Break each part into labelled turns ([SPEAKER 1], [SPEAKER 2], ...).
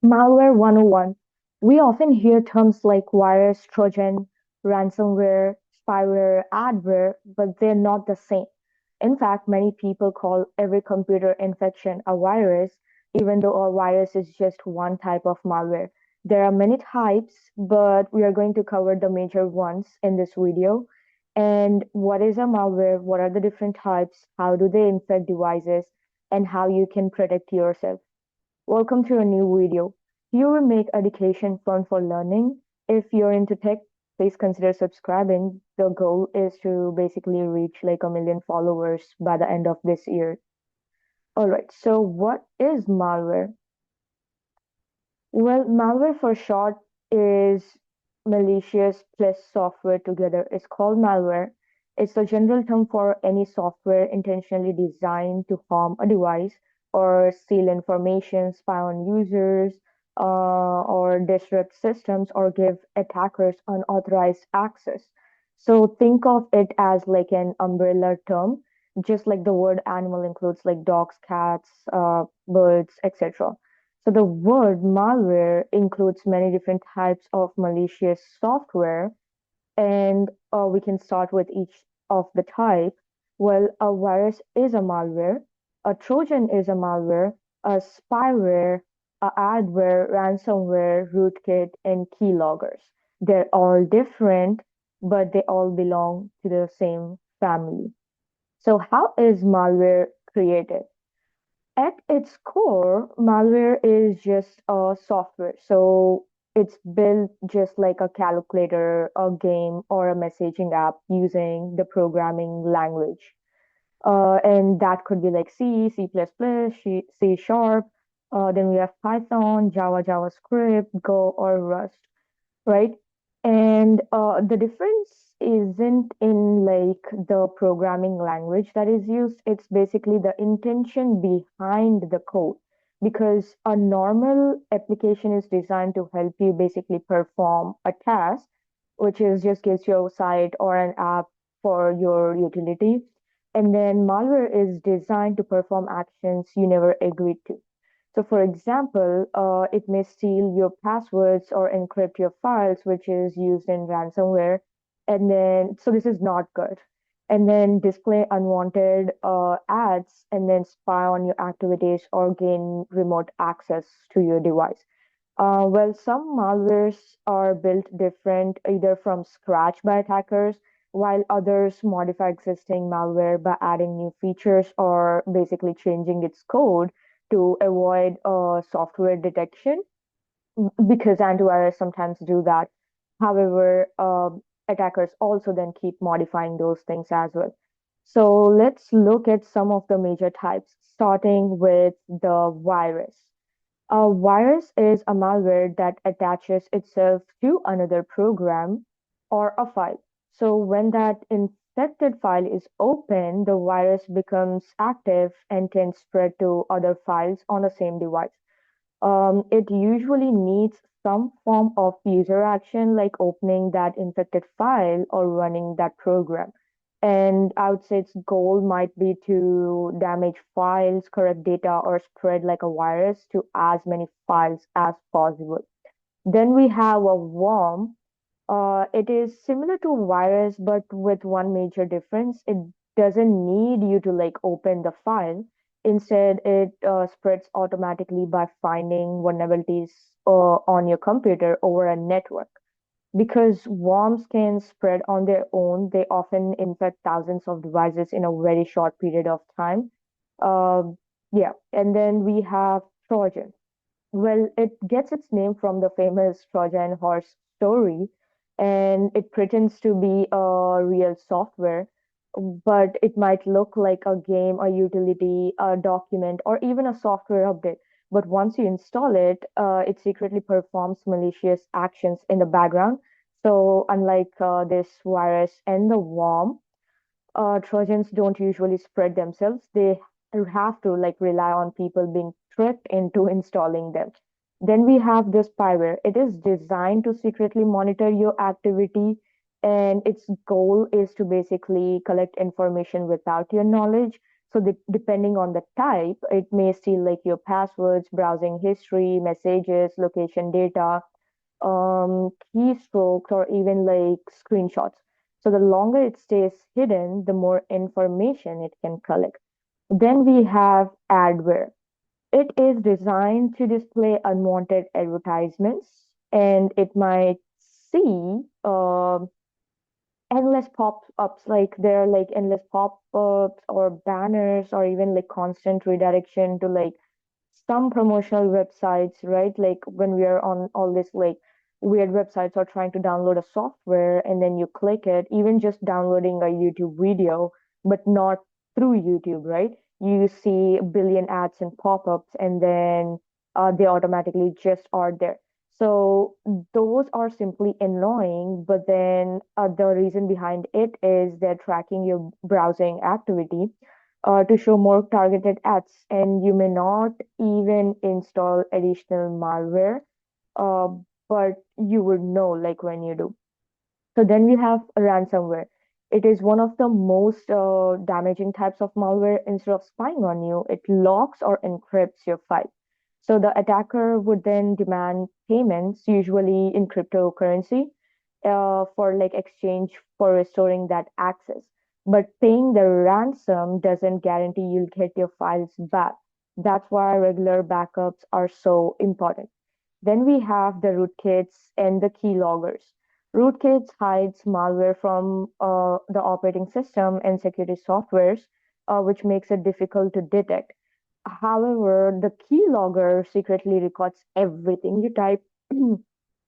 [SPEAKER 1] Malware 101. We often hear terms like virus, Trojan, ransomware, spyware, adware, but they're not the same. In fact, many people call every computer infection a virus, even though a virus is just one type of malware. There are many types, but we are going to cover the major ones in this video. And what is a malware? What are the different types? How do they infect devices? And how you can protect yourself. Welcome to a new video. Here we make education fun for learning. If you're into tech, please consider subscribing. The goal is to basically reach like a million followers by the end of this year. Alright, so what is malware? Well, malware for short is malicious plus software together. It's called malware. It's a general term for any software intentionally designed to harm a device or steal information, spy on users, or disrupt systems or give attackers unauthorized access. So think of it as like an umbrella term, just like the word animal includes like dogs, cats, birds, etc. So the word malware includes many different types of malicious software, and we can start with each of the type. Well, a virus is a malware, a Trojan is a malware, a spyware, a adware, ransomware, rootkit, and keyloggers. They're all different, but they all belong to the same family. So how is malware created? At its core, malware is just a software. So it's built just like a calculator, a game, or a messaging app using the programming language. And that could be like C, C Sharp. Then we have Python, Java, JavaScript, Go, or Rust, right? And the difference isn't in like the programming language that is used, it's basically the intention behind the code. Because a normal application is designed to help you basically perform a task, which is just gives you a site or an app for your utility. And then malware is designed to perform actions you never agreed to. So, for example, it may steal your passwords or encrypt your files, which is used in ransomware. And then, so this is not good. And then display unwanted ads and then spy on your activities or gain remote access to your device. Well, some malwares are built different, either from scratch by attackers, while others modify existing malware by adding new features or basically changing its code to avoid software detection because antivirus sometimes do that. However, attackers also then keep modifying those things as well. So let's look at some of the major types, starting with the virus. A virus is a malware that attaches itself to another program or a file. So when that infected file is open, the virus becomes active and can spread to other files on the same device. It usually needs some form of user action, like opening that infected file or running that program. And I would say its goal might be to damage files, corrupt data, or spread like a virus to as many files as possible. Then we have a worm. It is similar to a virus, but with one major difference. It doesn't need you to like open the file. Instead, it spreads automatically by finding vulnerabilities on your computer over a network. Because worms can spread on their own, they often infect thousands of devices in a very short period of time. Uh, yeah, and then we have Trojan. Well, it gets its name from the famous Trojan horse story, and it pretends to be a real software, but it might look like a game, a utility, a document, or even a software update. But once you install it, it secretly performs malicious actions in the background. So, unlike this virus and the worm, Trojans don't usually spread themselves. They have to like rely on people being tricked into installing them. Then we have the spyware. It is designed to secretly monitor your activity, and its goal is to basically collect information without your knowledge. So depending on the type, it may steal like your passwords, browsing history, messages, location data, keystrokes, or even like screenshots. So the longer it stays hidden, the more information it can collect. Then we have adware. It is designed to display unwanted advertisements, and it might see endless pop-ups, like there are like endless pop-ups or banners or even like constant redirection to like some promotional websites, right? Like when we are on all this like weird websites or trying to download a software and then you click it, even just downloading a YouTube video, but not through YouTube, right? You see a billion ads and pop-ups and then they automatically just are there. So those are simply annoying, but then the reason behind it is they're tracking your browsing activity to show more targeted ads, and you may not even install additional malware, uh, but you would know like when you do. So then we have ransomware. It is one of the most damaging types of malware. Instead of spying on you, it locks or encrypts your file. So the attacker would then demand payments, usually in cryptocurrency, for like exchange for restoring that access. But paying the ransom doesn't guarantee you'll get your files back. That's why regular backups are so important. Then we have the rootkits and the keyloggers. Rootkits hides malware from the operating system and security softwares, which makes it difficult to detect. However, the keylogger secretly records everything you type,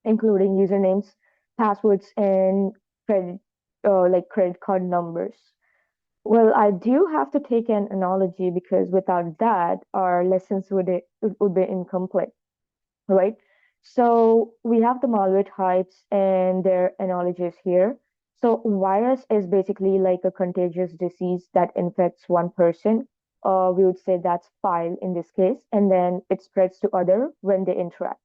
[SPEAKER 1] including usernames, passwords, and credit, like credit card numbers. Well, I do have to take an analogy because without that, our lessons would be incomplete, right? So we have the malware types and their analogies here. So virus is basically like a contagious disease that infects one person. We would say that's file in this case, and then it spreads to other when they interact.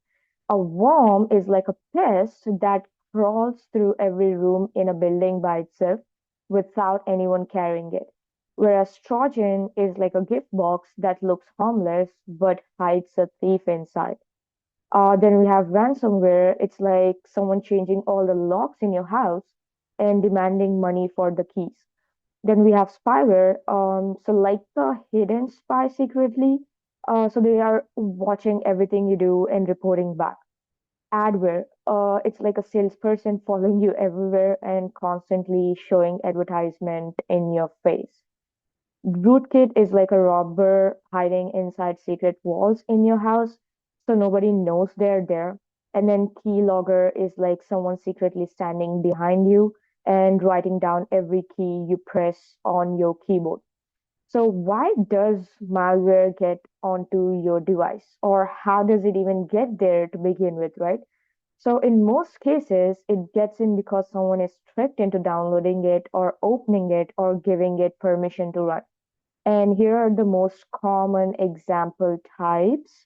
[SPEAKER 1] A worm is like a pest that crawls through every room in a building by itself without anyone carrying it. Whereas Trojan is like a gift box that looks harmless but hides a thief inside. Then we have ransomware. It's like someone changing all the locks in your house and demanding money for the keys. Then we have spyware. So like the hidden spy secretly. So they are watching everything you do and reporting back. Adware. It's like a salesperson following you everywhere and constantly showing advertisement in your face. Rootkit is like a robber hiding inside secret walls in your house, so nobody knows they're there. And then keylogger is like someone secretly standing behind you and writing down every key you press on your keyboard. So why does malware get onto your device, or how does it even get there to begin with, right? So in most cases, it gets in because someone is tricked into downloading it or opening it or giving it permission to run. And here are the most common example types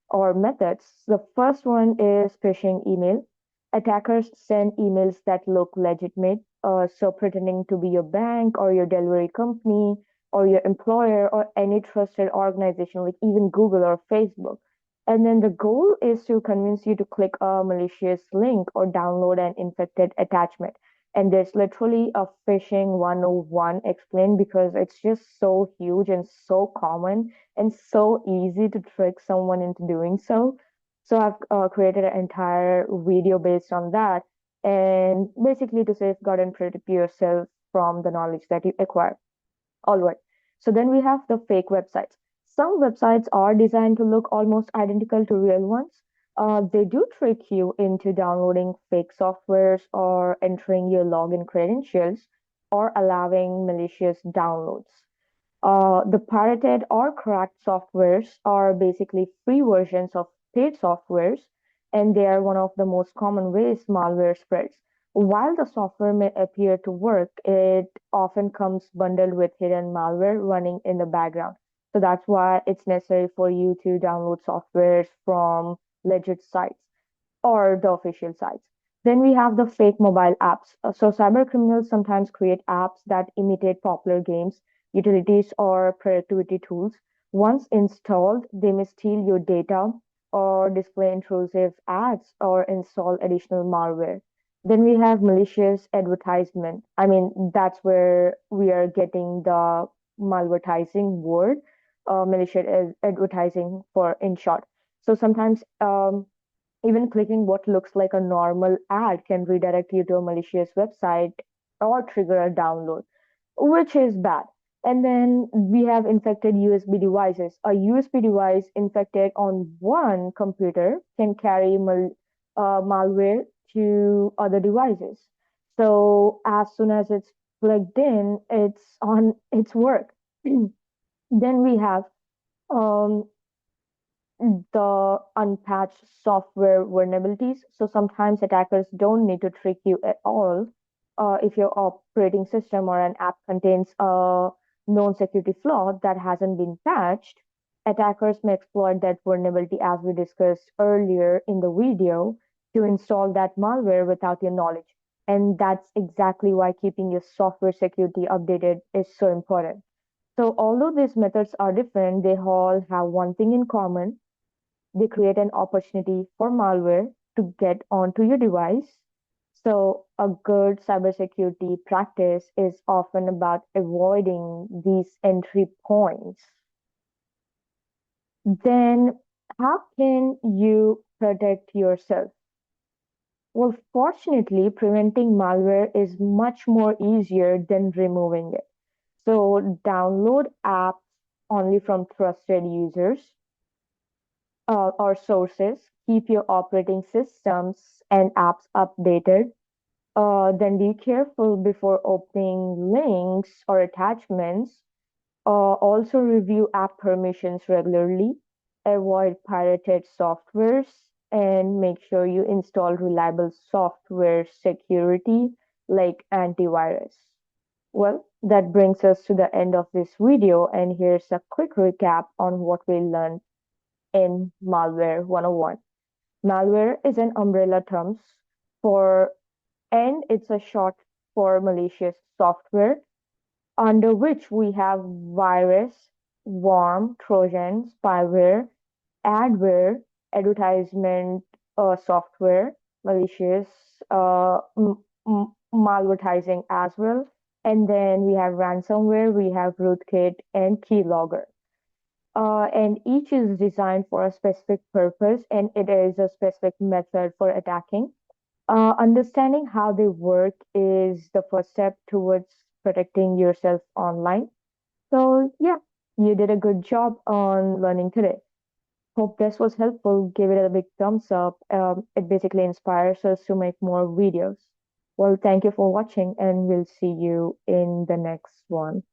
[SPEAKER 1] or methods. The first one is phishing email. Attackers send emails that look legitimate, so pretending to be your bank or your delivery company or your employer or any trusted organization like even Google or Facebook. And then the goal is to convince you to click a malicious link or download an infected attachment. And there's literally a phishing 101 explained because it's just so huge and so common and so easy to trick someone into doing so. So I've created an entire video based on that, and basically to safeguard and protect yourself from the knowledge that you acquire. All right. So then we have the fake websites. Some websites are designed to look almost identical to real ones. They do trick you into downloading fake softwares or entering your login credentials or allowing malicious downloads. The pirated or cracked softwares are basically free versions of paid softwares, and they are one of the most common ways malware spreads. While the software may appear to work, it often comes bundled with hidden malware running in the background. So that's why it's necessary for you to download softwares from legit sites or the official sites. Then we have the fake mobile apps. So cyber criminals sometimes create apps that imitate popular games, utilities, or productivity tools. Once installed, they may steal your data or display intrusive ads or install additional malware. Then we have malicious advertisement. I mean, that's where we are getting the malvertising word, malicious advertising for in short. So sometimes even clicking what looks like a normal ad can redirect you to a malicious website or trigger a download, which is bad. And then we have infected USB devices. A USB device infected on one computer can carry malware to other devices. So as soon as it's plugged in, it's on its work. Then we have um, the unpatched software vulnerabilities. So sometimes attackers don't need to trick you at all. If your operating system or an app contains a known security flaw that hasn't been patched, attackers may exploit that vulnerability, as we discussed earlier in the video, to install that malware without your knowledge. And that's exactly why keeping your software security updated is so important. So, although these methods are different, they all have one thing in common: they create an opportunity for malware to get onto your device. So, a good cybersecurity practice is often about avoiding these entry points. Then, how can you protect yourself? Well, fortunately, preventing malware is much more easier than removing it. So, download apps only from trusted users or sources. Keep your operating systems and apps updated. Then be careful before opening links or attachments. Also review app permissions regularly. Avoid pirated softwares and make sure you install reliable software security like antivirus. Well, that brings us to the end of this video, and here's a quick recap on what we learned in Malware 101. Malware is an umbrella term for, and it's a short for malicious software, under which we have virus, worm, Trojan, spyware, adware, advertisement software, malicious, malvertising as well. And then we have ransomware, we have rootkit and keylogger. And each is designed for a specific purpose, and it is a specific method for attacking. Understanding how they work is the first step towards protecting yourself online. So, yeah, you did a good job on learning today. Hope this was helpful. Give it a big thumbs up. It basically inspires us to make more videos. Well, thank you for watching, and we'll see you in the next one.